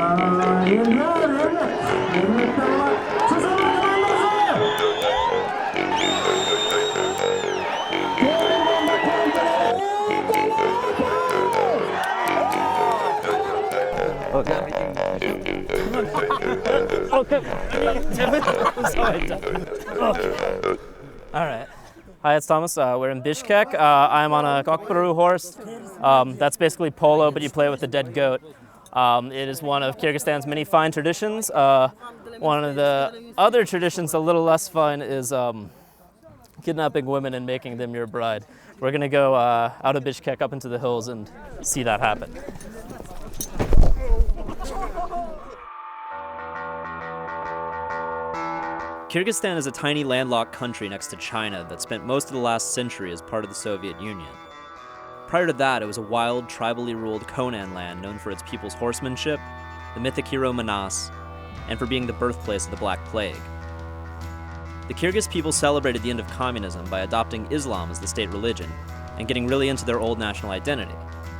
All right. Hi, it's Thomas. We're in Bishkek. I'm on a kokpuru horse. That's basically polo, but you play with a dead goat. It is one of Kyrgyzstan's many fine traditions. One of the other traditions, a little less fine, is kidnapping women and making them your bride. We're going to go out of Bishkek up into the hills and see that happen. Kyrgyzstan is a tiny landlocked country next to China that spent most of the last century as part of the Soviet Union. Prior to that, it was a wild, tribally ruled Conan land known for its people's horsemanship, the mythic hero Manas, and for being the birthplace of the Black Plague. The Kyrgyz people celebrated the end of communism by adopting Islam as the state religion and getting really into their old national identity,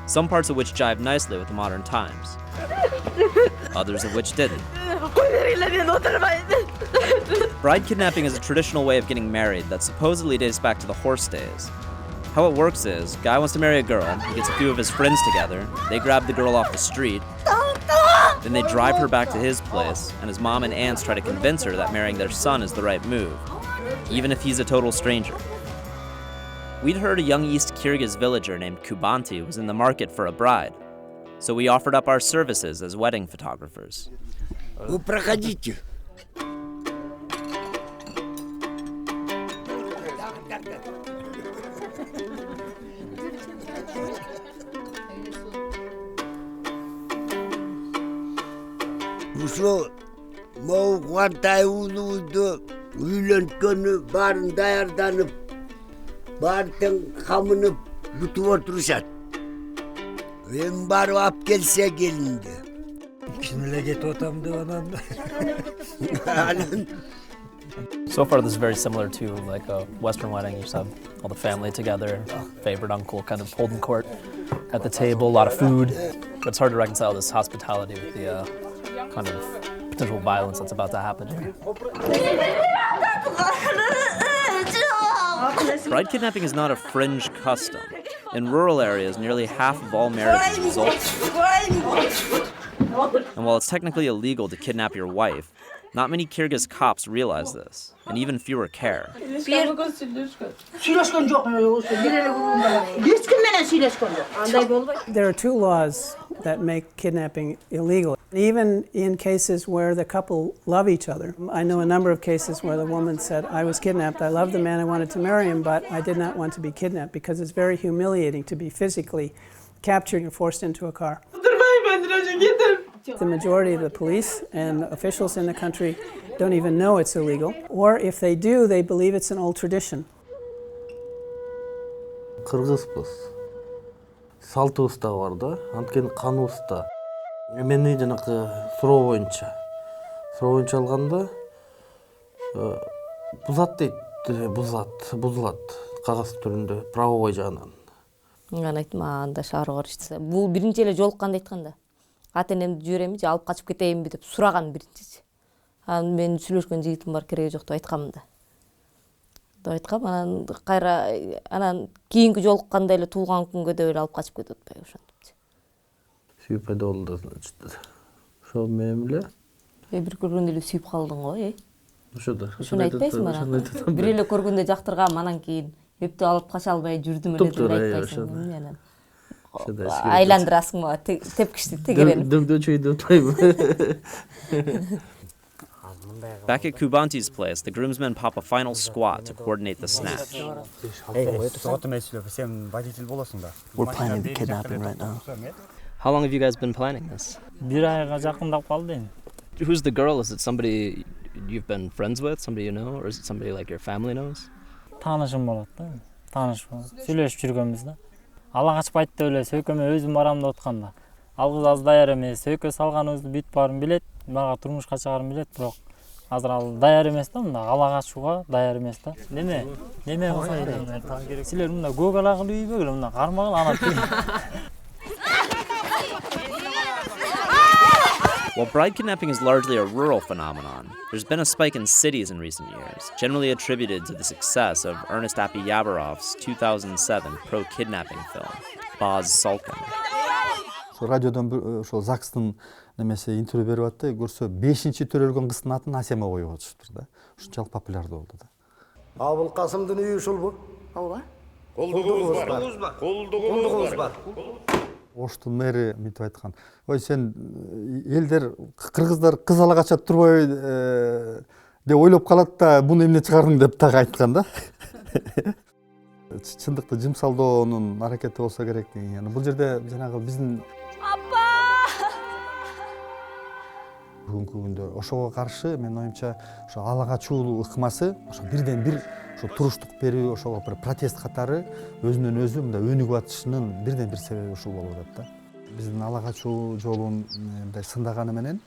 some parts of which jive nicely with the modern times, others of which didn't. Bride kidnapping is a traditional way of getting married that supposedly dates back to the horse days. How it works is, guy wants to marry a girl, he gets a few of his friends together, they grab the girl off the street, then they drive her back to his place, and his mom and aunts try to convince her that marrying their son is the right move, even if he's a total stranger. We'd heard a young East Kyrgyz villager named Kubanti was in the market for a bride, so we offered up our services as wedding photographers. Şu Mavgantay uludu, üylönkönü, barın dayardanıp, barın kamınıp, yutup oturuşat. Ben barı ap gelse gelindi. Kimle get otamdı anam. So far, this is very similar to like a Western wedding. You just have all the family together, favorite uncle kind of holding court at the table, a lot of food. But it's hard to reconcile this hospitality with the kind of potential violence that's about to happen here. Bride kidnapping is not a fringe custom. In rural areas, nearly half of all marriages result. And while it's technically illegal to kidnap your wife, not many Kyrgyz cops realize this, and even fewer care. There are two laws that make kidnapping illegal, even in cases where the couple love each other. I know a number of cases where the woman said, I was kidnapped, I love the man, I wanted to marry him, but I did not want to be kidnapped because it's very humiliating to be physically captured and forced into a car. The majority of the police and officials in the country don't even know it's illegal, or if they do, they believe it's an old tradition. Kırgızбыз. Салтыбыз да бар да, анткени каныбыз да. Мени жанакы суроо боюнча алганда бузат дейт, бузулат кагаз түрүндө правовой жагынан. Мен айттым, анда шаар карышты. Бул биринчи эле жолукканда айтканда. Ата-энемди жиберемби же алып качып кетейинби деп сураган биринчиси. Анан мен сүйлөшкөн жигитим бар, кереги жок деп айткам да. Деп айткам, анан кайра анан кийинки жолукканда эле туулган күнгө деп эле алып качып кетип атпайбы ошентип. Сүйүп пайда болду. Ошо менен эле. Бир көргөндө эле сүйүп калдың го, Ошодо. Ошону айтпайсыңбы анан? Бир эле көргөндө жактыргам, анан кийин эптеп алып кача албай жүрдүм эле деп айтпайсыңбы? Анан айландырасың ба, тепкичти тегерен. Back at Kubanti's place, the groomsmen pop a final squat to coordinate the snatch. We're planning the kidnapping right now. How long have you guys been planning this? Who's the girl? Is it somebody you've been friends with, somebody you know, or is it somebody like your family knows? Таанышым болот да. Тааныш сүйлөшүп жүргөнбүз да. Ала качпайт деп эле сөйкөмө өзүм барам деп атканда. Ал кыз аз даяр эмес, сөйкө салганыбызды бүт баарын билет, мага турмушка чыгарым билет, бирок азыр ал даяр эмес да, мында ала качууга даяр эмес да. Неме кылсаң? Силер мында көк ала кылып үйбөгүлө, мында кармагыл ана. While bride kidnapping is largely a rural phenomenon, there's been a spike in cities in recent years, generally attributed to the success of Ernest Appy-Yabarov's 2007 pro-kidnapping film, Baz Salkin. Радиодан ошол ЗАГСтын немесе интервью берип атты, көрсө 5-чи төрөлгөн кыздын атын Асема коюп атышыптыр да. Ушунчалык популярдуу болду да. Абыл Касымдын үйү ушулбу? Ооба. Колдугубуз бар. Оштун мэри мынтип айткан. Ой сен элдер кыргыздар кыз ала качат турбой деп ойлоп калат да, буну эмне чыгардың деп так айткан да. Чындыкты жымсалдоонун аракети болсо керек. Бул жерде жанагы биздин бүгүнкү күндө ошого каршы мен оюмча ошо ала качуу ыкмасы ошо бирден бир ошо туруштук берүү, ошого бир протест катары өзүнөн өзү мындай өнүгүп атышынын бирден бир себеби ушул болуп атат да. Биздин ала качуу жолун мындай сындаганы менен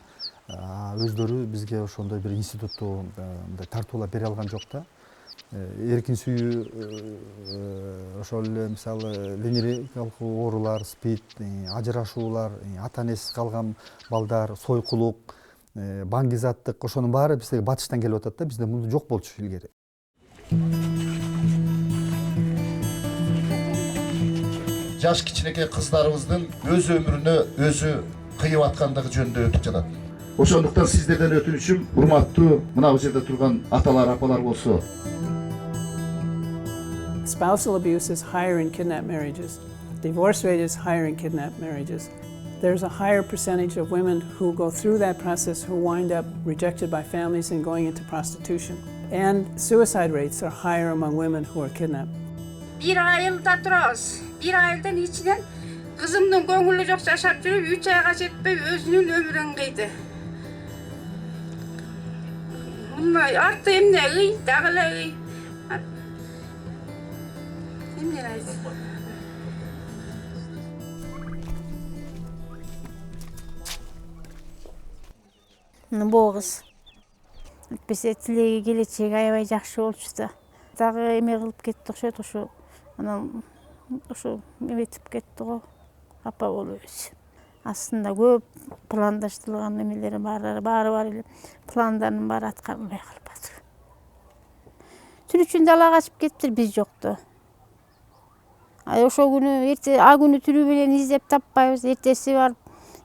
өздөрү бизге ошондой бир институтту мындай тартуулап бере алган жок да. Эркин сүйүү, ошол эле мисалы линерикалык оорулар, СПИД, ажырашуулар, ата энесиз калган балдар, сойкулук, баңгизаттык, ошонун баары бизге батыштан келип атат да, бизде мунду жок болчу илгери. Жаш кичинекей кыздарыбыздын өз өмүрүнө өзү кыйып аткандыгы жөнүндө өтүп жатат. Ошондуктан сиздерден өтүнүчүм, урматтуу мына бул жерде турган аталар, апалар болсо. Spousal abuse is higher in kidnapped marriages. Divorce rate is higher in kidnapped marriages. There's a higher percentage of women who go through that process who wind up rejected by families and going into prostitution. And suicide rates are higher among women who are kidnapped. Bir ayılda turabız. Bir ayıldan içinden kızımdın көңүлү жок жашап жүрүп 3 айга жетпей өзүнүн өмүрүн кыйды. Мындай арты эмне кый, дагы эле кый. Эмне айт? Бул кыз өтпесе тилеги келечеги аябай жакшы болчу да. Дагы эме кылып кетти окшойт, ошо анан ошо эметип кетти го. Апа болуп өзү. Астында көп пландаштырылган эмелери баары бар эле. Пландардын баары аткарылбай калбады. Түн үчүндө ала качып кетиптир, биз жокту. Ошол күнү күнү түрү менен издеп таппайбыз.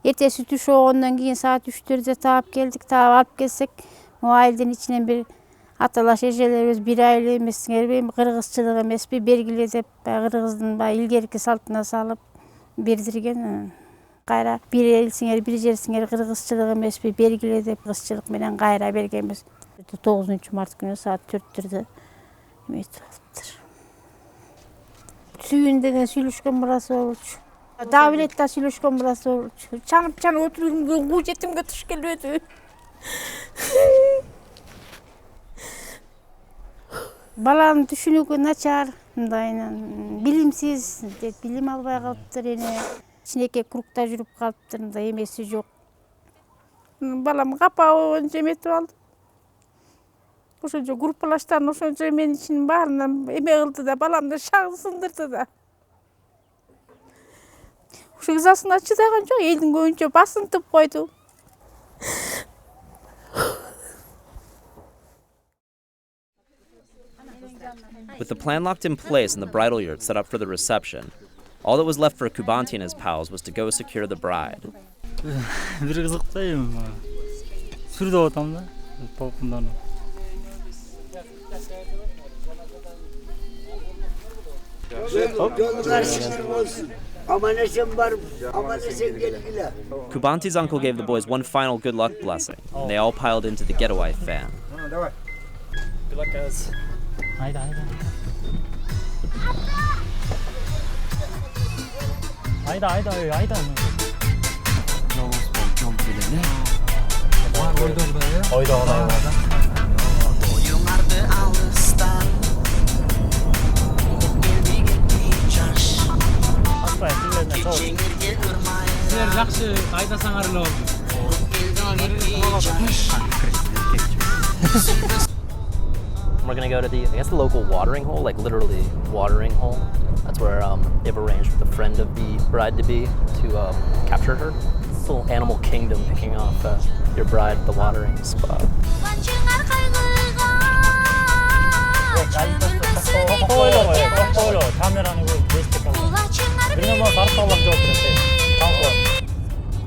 Эртеси түш болгондон кийин саат 3-төрдө таап келдик. Таап алып келсек, айылдын ичинен бир аталаш эжелерибиз бир айыл эмессиңерби, кыргызчылык эмеспи, бергиле деп кыргыздын илгерки салтына салып бердирген. Кайра бир элсиңер, бир жерсиңер, кыргызчылык эмеспи, бергиле деп кыргызчылык менен кайра бергенбиз. 9-март күнү саат 4-төрдө эметип алыптыр. Сүйүндөн сүйлөшкөн барасы болчу. Давлетта сүйлөшкөн барасы болчу. Чанып отуруп бул жетимге туш келбеди. Баланын түшүнүгү начар, мындай билимсиз, билим албай калыптыр, эне кичинекей кругта жүрүп калыптыр, мындай эмеси жок. Балам капа болгончо эметип алды. Ошончо группалаштарын ошончо мен ичинин баарынан эме кылды да, баламды шагын сындырды да. Ошо ызасына чыдаган жок, элдин көбүнчө басынтып койду. With the plan locked in place and the bridal yurt set up for the reception, all that was left for Kubanti and his pals was to go secure the bride. Бир кызыктай сүрдүп атам да, толкундан. Kubanti's uncle gave the boys one final good luck blessing, and they all piled into the getaway van. Good luck, guys. Hayda. We're gonna go to the local watering hole, like literally watering hole. That's where they've arranged with a friend of the bride-to-be to capture her. full animal kingdom picking off your bride at the watering spot.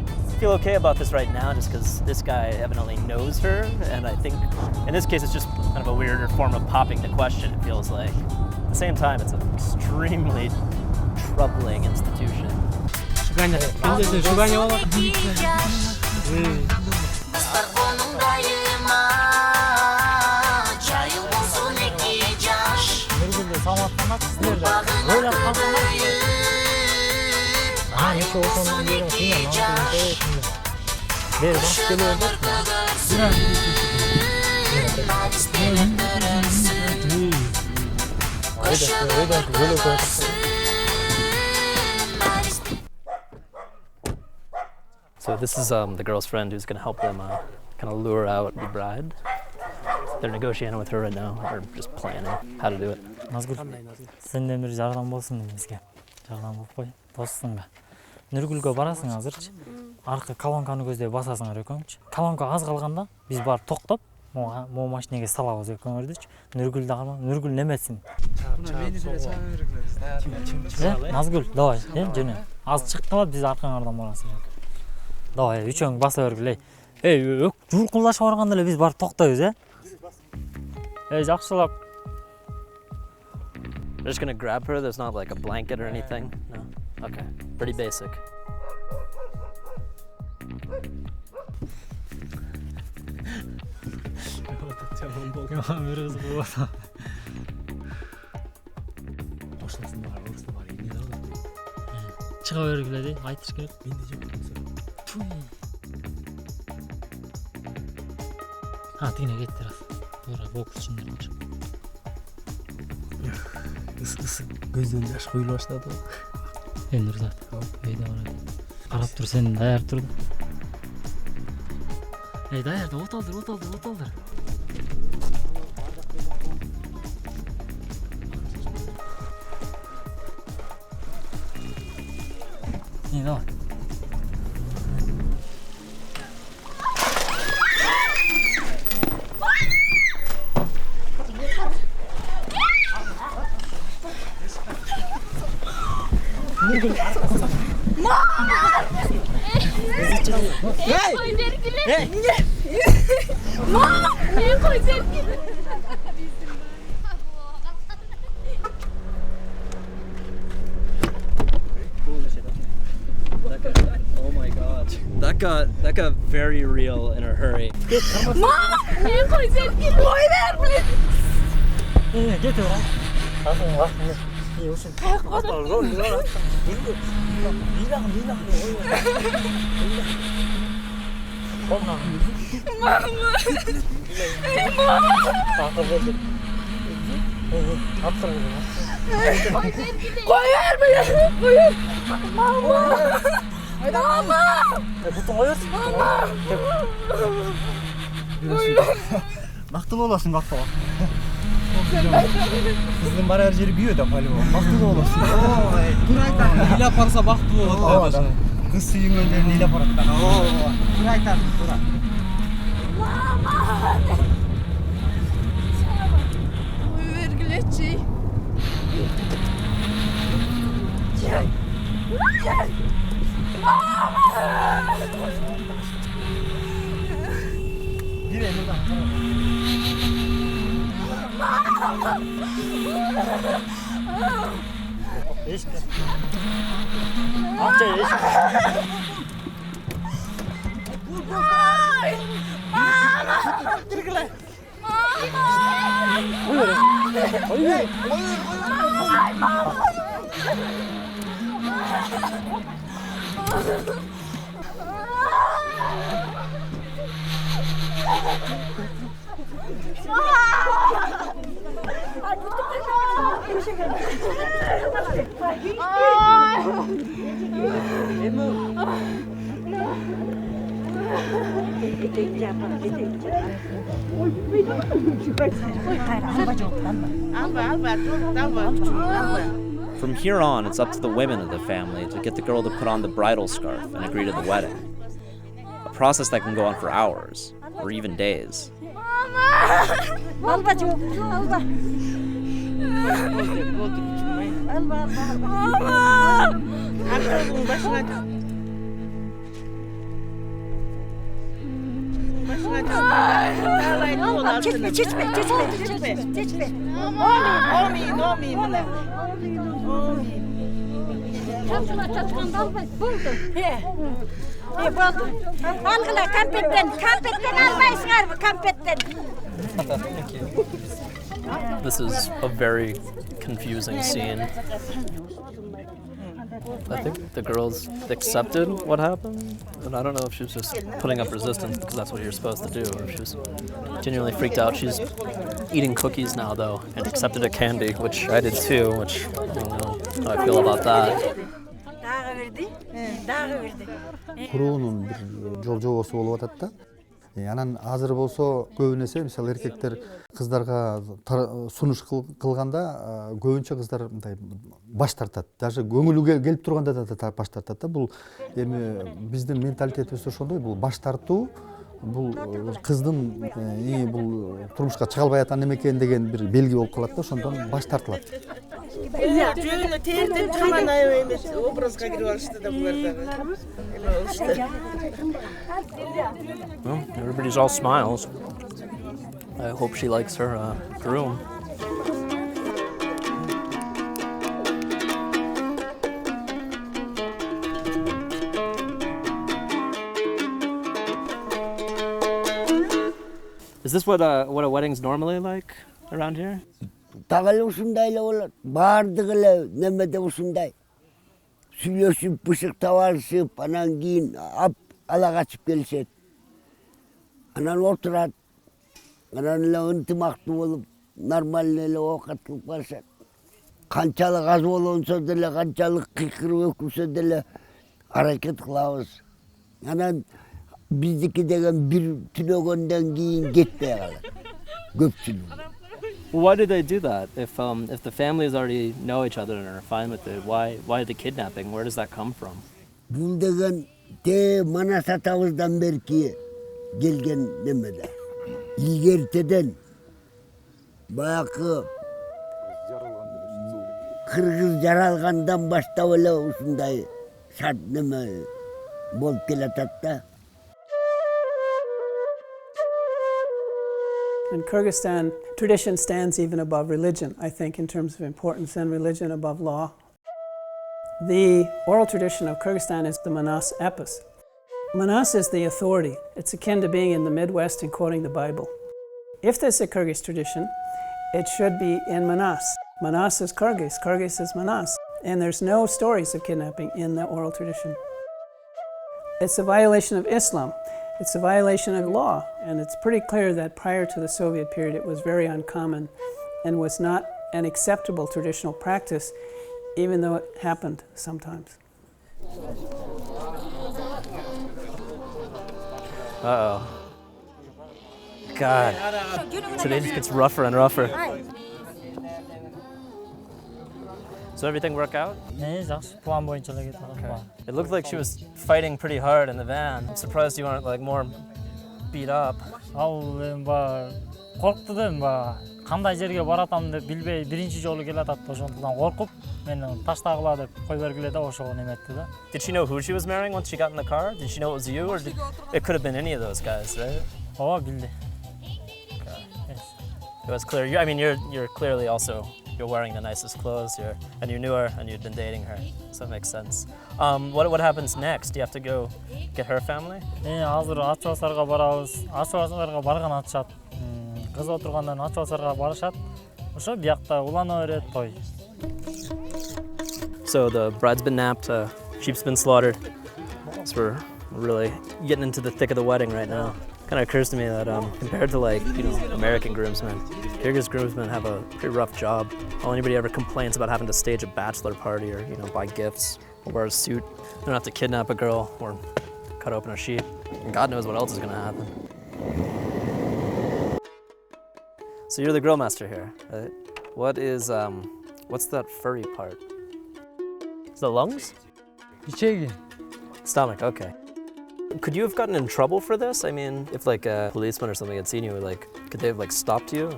I feel okay about this right now just because this guy evidently knows her, and I think in this case it's just kind of a weirder form of popping the question, it feels like. At the same time, it's an extremely troubling institution. So this is the girl's friend who's going to help them kind of lure out the bride. They're negotiating with her right now, or just planning how to do it. Nazgul, senden bir жардам болсын бизге. Жардам болуп кой. Досуң ба. Нургүлгө барасың азырчы. Аркы колонканы көздөй басасыңар экөөңчү. Колонка аз калганда биз барып токтоп, могу машинеге салабыз экөөңөрдүчү. Нургүл да калган. Нургүл немесин. Назгул, давай, жөнө. Аз чыккыла биз аркаңардан барасың. Давай, үчөөң баса бергиле. Журкулдашып барганда эле биз барып токтойбуз, жакшылап. They're just gonna grab her? There's not like a blanket or anything? No? Okay, pretty basic. Çığa bергиле, айтыш керек. Тигине кетти раз. Туура бокс үчүн эле. Ыссы көздөн жаш куюла баштады. Элдер зат. Эйде барат. Карап тур, сен даяр турду. Даярда, оталдыр. Давай. Oh my god. That got very real in a hurry. Бактылуу болосуң, бактылуу. Кыздын барар жери күйөө да по-любому. Бактылуу болосуң. Туура айтам. Ыйлап барса бактылуу болот. Кыз сүйүнгөн жерин ыйлап барат да. Туура айтам, туура. Бергилечи. From here on, it's up to the women of the family to get the girl to put on the bridal scarf and agree to the wedding. process that can go on for hours, or even days. This is a very confusing scene. I think the girls accepted what happened, and I don't know if she was just putting up resistance because that's what you're supposed to do, or if she was genuinely freaked out. She's eating cookies now, though, and accepted a candy, which I did too, which I don't know how I feel about that. Куруунун бир жол-жобосу болуп атат да. Анан азыр болсо көбүнесе мисалы эркектер кыздарга сунуш кылганда көбүнчө кыздар мындай баш тартат. Даже көңүлү келип турганда да баш тартат да. Бул эми биздин менталитетибиз ошондой. Бул баш тартуу бул кыздын бул турмушка чыга албай аткан эме экен деген бир белги болуп калат да. Ошондон баш тартылат. Жөнү терден жаман эмес образга кирип алышты да булар Well, everybody's all smiles. I hope she likes her groom. Is this what a wedding's normally like around here? Тагыл ушундай эле болот. Бардыгы эле немеде ушундай. Сүйлөшүп, бышыктап алышып, анан кийин ала качып келишет. Анан отурат. Анан эле ынтымактуу болуп, нормально эле оокат кылып барышат. Канчалык аз болгонсо деле, канчалык кыйкырып өкүнсө деле аракет кылабыз. Анан биздики деген бир түнөгөндөн кийин кетпей калат. Көпчүлүгү. Why do they do that? If the families already know each other and are fine with it, why the kidnapping? Where does that come from? Бул деген Манас атабыздан берки келген немеде. Илгертеден баякы Кыргыз жаралгандан баштап эле ушундай шарт неме болуп келатат да. In Kyrgyzstan, tradition stands even above religion, I think, in terms of importance, and religion above law. The oral tradition of Kyrgyzstan is the Manas epos. Manas is the authority. It's akin to being in the Midwest and quoting the Bible. If there's a Kyrgyz tradition, it should be in Manas. Manas is Kyrgyz, Kyrgyz is Manas. And there's no stories of kidnapping in the oral tradition. It's a violation of Islam. It's a violation of law, and it's pretty clear that prior to the Soviet period it was very uncommon and was not an acceptable traditional practice, even though it happened sometimes. Uh-oh. God, today just gets rougher and rougher. So everything work out? It looked like she was fighting pretty hard in the van. I'm surprised you weren't like more beat up. Коркту да кандай жерге баратам деп билбей биринчи жолу келатат ошондон коркуп мени таштагыла деп кой бергиле да ошого неметти да. Did she know who she was marrying once she got in the car? Did she know it was you, or it could have been any of those guys, right? Ооба билди. It was clear. I mean, you're clearly also you're wearing the nicest clothes. And you knew her and you'd been dating her, so it makes sense. What happens next? Do you have to go get her family? Азыр ачуу асарга барабыз. Ачуу асарга барган атышат. Кыз отургандан ачуу асарга барышат. Ошо биякта улана берет той. So the bride's been napped, sheep's been slaughtered. So we're really getting into the thick of the wedding right now. Kind of occurs to me that compared to American groomsmen, Kyrgyz groomsmen have a pretty rough job. All anybody ever complains about having to stage a bachelor party or buy gifts or wear a suit. They don't have to kidnap a girl or cut open a sheep. And God knows what else is going to happen. So you're the grill master here, right? What's that furry part? Is the lungs? İçeri. Stomach, okay. Could you have gotten in trouble for this? I mean, if like a policeman or something had seen you, like, could they have like stopped you?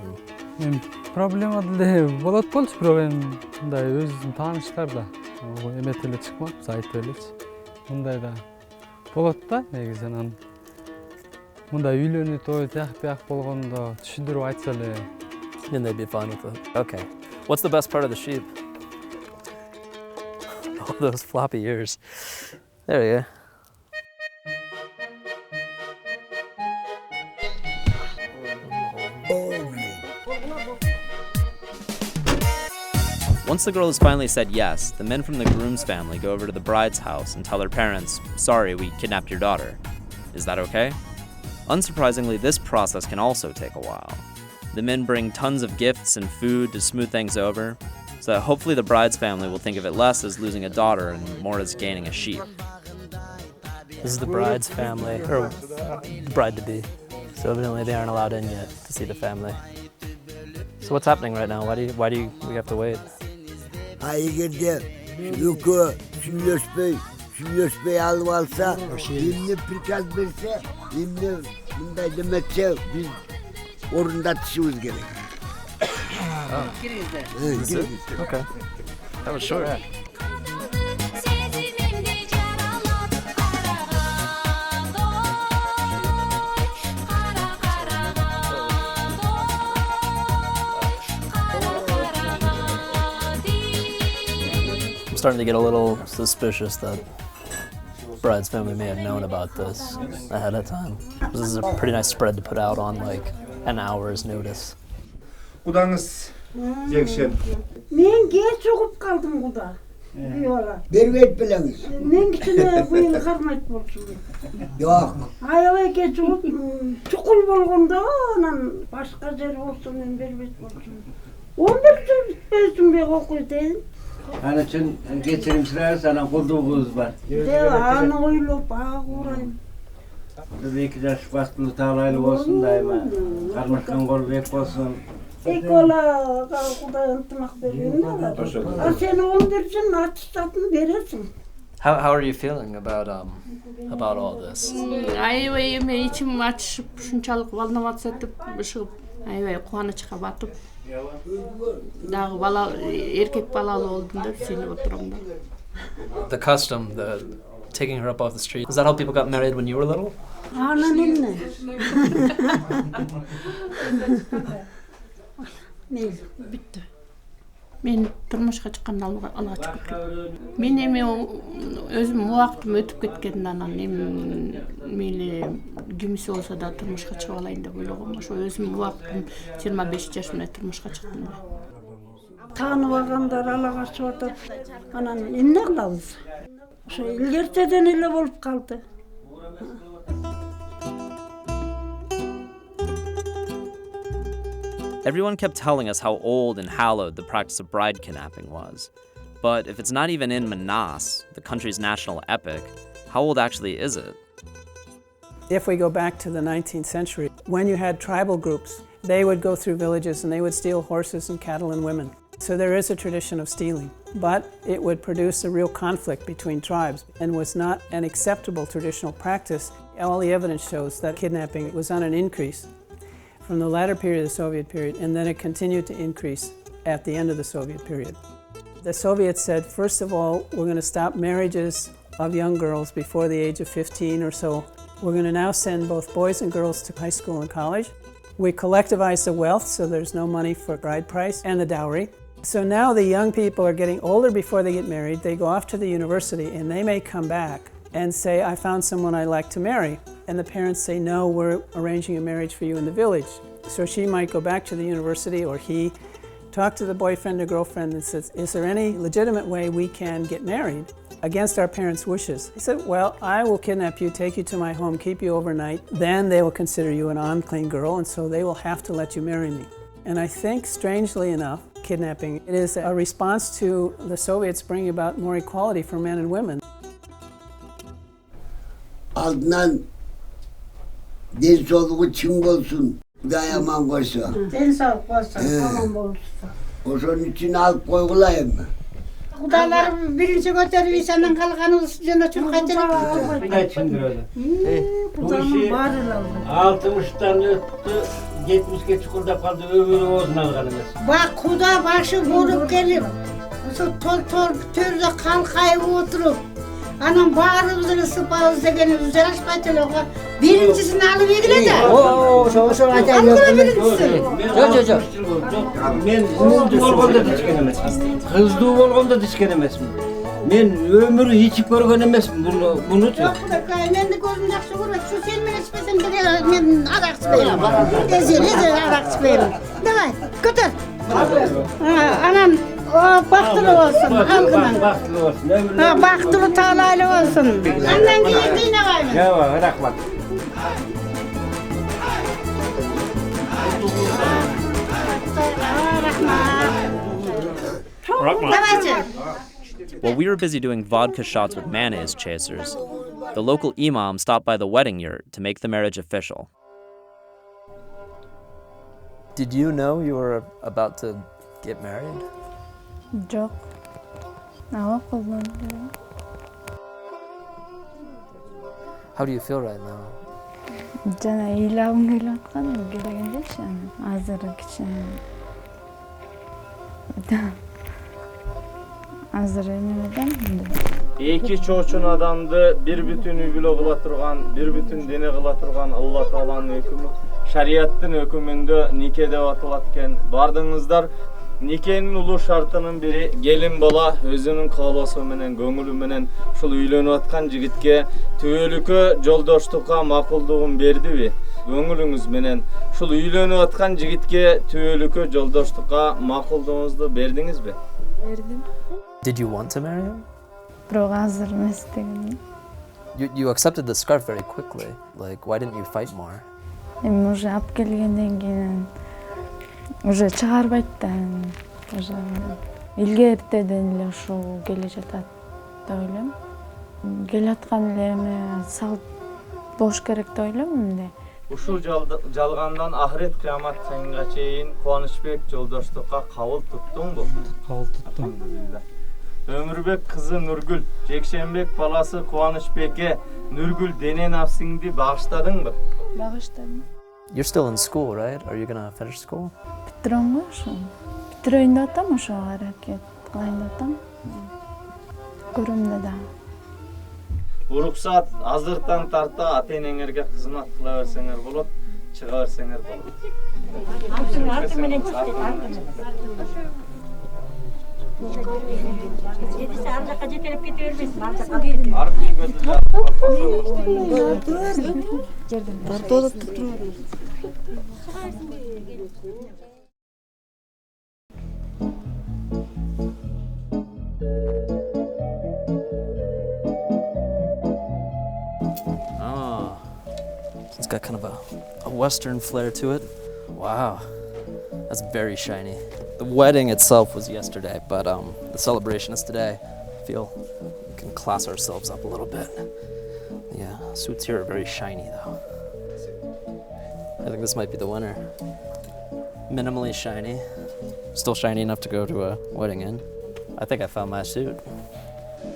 Проблема деле болот болчу, бирок эми мындай өзүбүздүн тааныштар да эмет эле чыкмак, биз айтып элечи. Мындай да болот да негизи анан мындай үйлөнүү той тияк болгондо түшүндүрүп айтса эле. And they'd be fine with it. Okay. What's the best part of the sheep? Oh, those floppy ears. There you go. Once the girl has finally said yes, the men from the groom's family go over to the bride's house and tell their parents, sorry, we kidnapped your daughter. Is that okay? Unsurprisingly, this process can also take a while. The men bring tons of gifts and food to smooth things over, so that hopefully the bride's family will think of it less as losing a daughter and more as gaining a sheep. This is the bride's family, or bride-to-be. So evidently they aren't allowed in yet to see the family. So what's happening right now? Why do we have to wait? Эгерде экөө сүйлөшпөй алып алса, эмне приказ берсе, эмне мындай демесе, биз орундатышыбыз керек. Okay. That was short. I'm starting to get a little suspicious that bride's family may have known about this ahead of time. This is a pretty nice spread to put out on like an hour's notice. Кудаңыз жекшен. Мен geç угуп калдым куда. Бияла. Бербейт белеңиz. Мен кичине буйун кармайт болчу. Жок. Аябай geç угуп чукул болгондо анан башка жер болсо мен бербейт болчу. 11 жыл өзүмбек окуйт эдим. Ana için geçirimsizler sana kurduğunuz var. Аны ойлоп агурайм. Belki de şu baskılı tağlaylı olsun daima. Karmışkan kol bek olsun. Ekola Kuday ынтымак берген да. А сен 11 жыл аттестатын бересиң. How are you feeling about all this? Аябай эме ичим ачышып, ушунчалык волноваться этип чыгып, аябай кубанычка батып. Дагы бала эркек балалуу болдум деп сүйүнүп отурам да. The custom, the taking her up off the street. Is that how people got married when you were little? Анан эмне? Мен бүттү. Мен турмушка чыкканда алга чыгып кеттим. Мен эми өзүм убактым өтүп кеткенден анан эми мейли кимиси болсо да турмушка чыгып алайын деп ойлогом. Ошо өзүм убактым 25 жашымда турмушка чыктым. Таанып алгандар ала качып атат. Анан эмне кылабыз? Ошо илгертеден эле болуп калды. Everyone kept telling us how old and hallowed the practice of bride kidnapping was. But if it's not even in Manas, the country's national epic, how old actually is it? If we go back to the 19th century, when you had tribal groups, they would go through villages and they would steal horses and cattle and women. So there is a tradition of stealing, but it would produce a real conflict between tribes and was not an acceptable traditional practice. All the evidence shows that kidnapping was on an increase from the latter period of the Soviet period, and then it continued to increase at the end of the Soviet period. The Soviets said, first of all, we're going to stop marriages of young girls before the age of 15 or so. We're going to now send both boys and girls to high school and college. We collectivized the wealth, so there's no money for bride price and the dowry. So now the young people are getting older before they get married. They go off to the university and they may come back and say, I found someone I'd like to marry. And the parents say, no, we're arranging a marriage for you in the village. So she might go back to the university, or he talk to the boyfriend or girlfriend and says, is there any legitimate way we can get married against our parents' wishes? He said, well, I will kidnap you, take you to my home, keep you overnight. Then they will consider you an unclean girl, and so they will have to let you marry me. And I think, strangely enough, kidnapping, it is a response to the Soviets bringing about more equality for men and women. Aldından den soluğu çim olsun, dayaman koysa. Den sağlık olsun, tamam olsun. Oşonun için alıp koygulayım mı? Kudalar birinci götürüp insanın kalkanı jana çurkaytırıp. Ne çindiriyordu? Bu işi 60'tan öttü, 70'e çukurda kaldı, ömrü oğzuna algan emes. Bak kuda başı vurup gelip, şu tol türde kalkayıp oturup, anam bağrımızı sıpağız degenimiz yaraşmaytırlar. Birincisini alıp egile de. Şoşo aytayım. Alıp birincisi. Yok. Men hızlı bolgonda dişken emasmin. Hızlı bolgonda dişken emasmin. Men ömrü içip görgen emasmin bunu. Yok da men de gözüm yaxşı görüp, şu sen men içmesem de men adak çıkayım. Ezeli adak çıkayım. Davay, götür. Anam baktılı olsun, halkının. Baktılı olsun. Baktılı tağlaylı olsun. Andan giydiğine var mı? Ya var, bak. While we were busy doing vodka shots with mayonnaise chasers, the local imam stopped by the wedding yurt to make the marriage official. Did you know you were about to get married? Жоқ. Ава кылдым. How do you feel right now? Жана ыйлабым келип аткан, келген жокчу анан. Азыр кичине. Азыр эмеден Эки чоочун адамды бир бүтүн үй-бүлө кыла турган, бир бүтүн дене кыла турган Алла Тааланын өкүмү, шарияттын өкүмүндө нике деп аталат экен. Бардыңыздар, никенин улуу шартынын бири келин бала өзүнүн каалоосу менен, көңүлү менен ушул үйлөнүп аткан жигитке түбөлүккө жолдоштукка макулдугун бердиби? Көңүлүңүз менен ушул үйлөнүп аткан жигитке түбөлүккө жолдоштукка макулдугуңузду бердиңизби? Бердим. Did you want to marry him? Бирок азыр эмес деген. You accepted the scarf very quickly. Like, why didn't you fight more? Эми уже алып келгенден кийин уже чыгарбайт да. Уже илгертеден эле ушул келе жатат деп ойлойм. Келе аткан эле эме салт болуш керек деп ойлойм эмне. Ушул жалгандан ахирет кыямат чыгынга чейин Кубанычбек жолдоштукка кабыл туттуңбу? Кабыл туттум. Өмүрбек кызы Нургүл, Жекшенбек баласы Кубанычбекке Нургүл дене нафсиңди багыштадыңбы? Багыштадым. You're still in school, right? Are you gonna finish school? Бүтүрөм го ошо. Бүтүрөйүн деп атам, ошо аракет кылайын деп атам. Көрөм да. Уруксат азыртан тарта ата-энеңерге кызмат кыла берсеңер болот, чыга берсеңер болот. Арты менен Андакка жетелеп кете бербейсиң, андакка келдим. Oh, it's got kind of a Western flair to it. Wow, that's very shiny. The wedding itself was yesterday, but the celebration is today. I feel we can class ourselves up a little bit. Yeah, suits here are very shiny though. I think this might be the winner. Minimally shiny. Still shiny enough to go to a wedding in. I think I found my suit.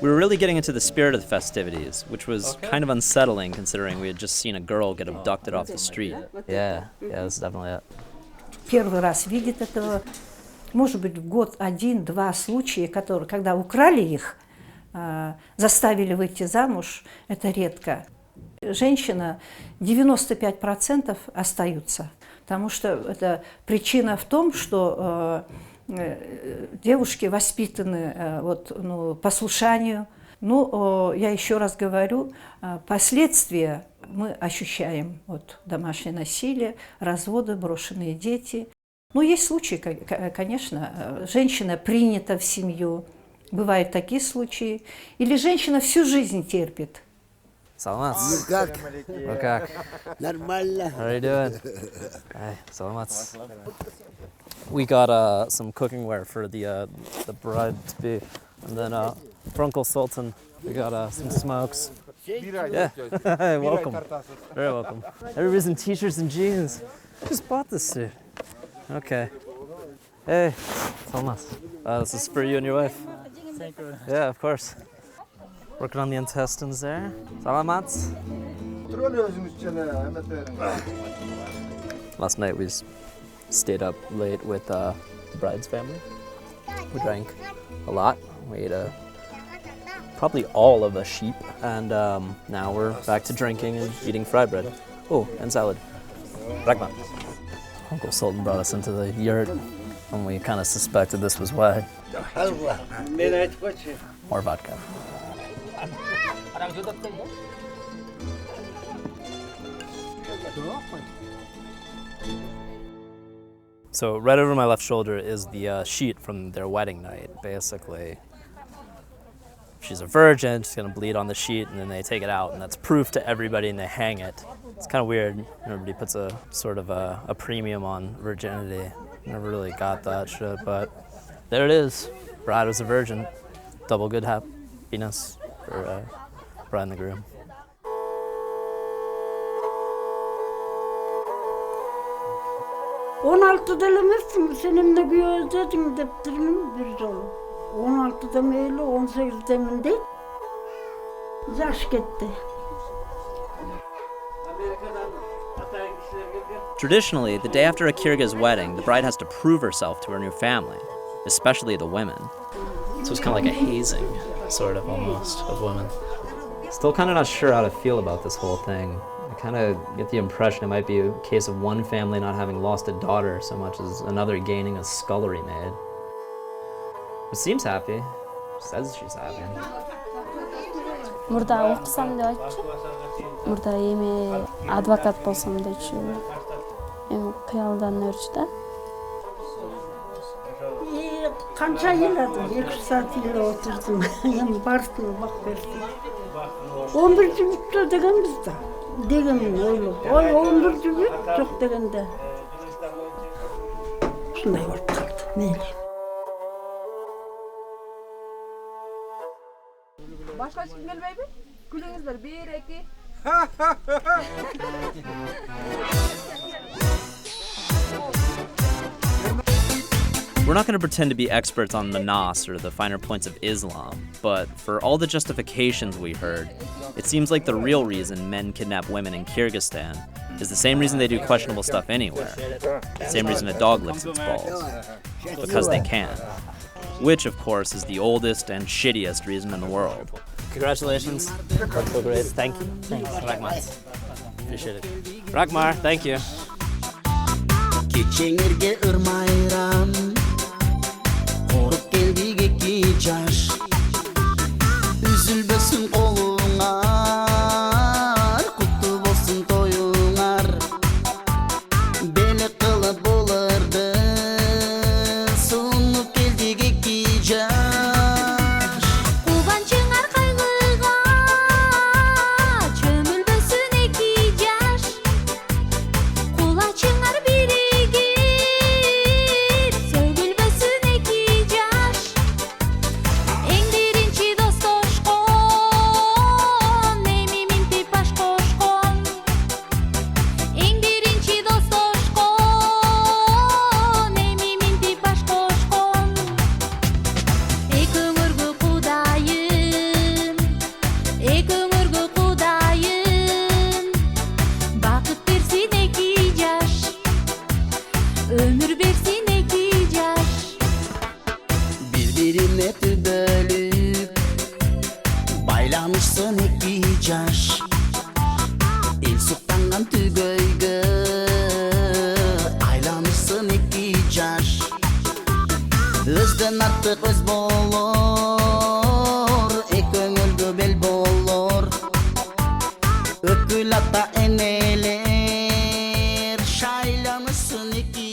We were really getting into the spirit of the festivities, which was kind of unsettling considering we had just seen a girl get abducted off the street. Yeah, this is definitely it. Первый раз видит этого. Может быть, в год 1-2 случая, когда украли их, заставили выйти замуж, это редко. Женщина 95% остаются, потому что это причина в том, что девушки воспитаны послушанию. Но я еще раз говорю, последствия мы ощущаем: домашнее насилие, разводы, брошенные дети. Ну, есть случаи, конечно, женщина принята в семью, бывают такие случаи, или женщина всю жизнь терпит. Саламат. Ну как? Нормально. How are you doing? Hi, Salamat. We got some cooking ware for the bride-to-be, and then for Uncle Sultan, we got some smokes. Yeah, welcome. Very welcome. Everybody's in t-shirts and jeans. Just bought this suit. Okay. Hey, Salmas. This is for you and your wife. Thank you. Yeah, of course. Working on the intestines there. Salamat. Last night we stayed up late with the bride's family. We drank a lot. We ate probably all of a sheep, and now we're back to drinking and eating fried bread. Oh, and salad. Ragman. Uncle Sultan brought us into the yurt, and we kind of suspected this was why. More vodka. So right over my left shoulder is the sheet from their wedding night. Basically, she's a virgin, she's gonna bleed on the sheet, and then they take it out, and that's proof to everybody, and they hang it. It's kind of weird. Everybody puts a sort of a premium on virginity. Never really got that shit, but there it is. Bride was a virgin. Double good happiness for bride and the groom. On altıda elemezsin, senin de bir özledin deptirin bir dolu. 16'da mı öyle, 18'de mi değil? Yaş gitti. Traditionally, the day after a Kyrgyz wedding, the bride has to prove herself to her new family, especially the women. So it's kind of like a hazing, sort of almost, of women. Still kind of not sure how to feel about this whole thing. I kind of get the impression it might be a case of one family not having lost a daughter so much as another gaining a scullery maid. But seems happy. Says she's happy. Murda oqsam deb aytchi. Murda эми advokat bolsam dechü. Эми kıyaldan örçdə. Qancha yil oldu? 2 saat yil oturdum. Yani barsın, bak versin. 11 cübüttü degenmiz da. Degemin oylub. Oy 11 cübüt çok degende. Şunday olup kaldı. Meyli. Başka kim gelmeydi? Gülünüzler 1, 2. We're not going to pretend to be experts on the Nas or the finer points of Islam, but for all the justifications we heard, it seems like the real reason men kidnap women in Kyrgyzstan is the same reason they do questionable stuff anywhere. Same reason a dog licks its balls. Because they can. Which, of course, is the oldest and shittiest reason in the world. Congratulations. That's so great. Thank you. Thanks. Ragmar. Appreciate it. Ragmar, thank you. Keçеңерге ырмайрам Қорып келдік 2 жаш Үзілбесін қолыңар Құтты болсын тойыңар Белі қылып болырды Сұнып келдік 2 жаш Кубанчыңар қайғыға Чөмілбесін 2 жаш Құлачыңар ömür versin 2 yaş. Birbirine bölüp Baylamışsın 2 yaş El suqtangan tügöygü Aylamışsın 2 yaş Özden artık öz bolor Köngülgü bel bolor Ökül ata eneler Şaylamışsın 2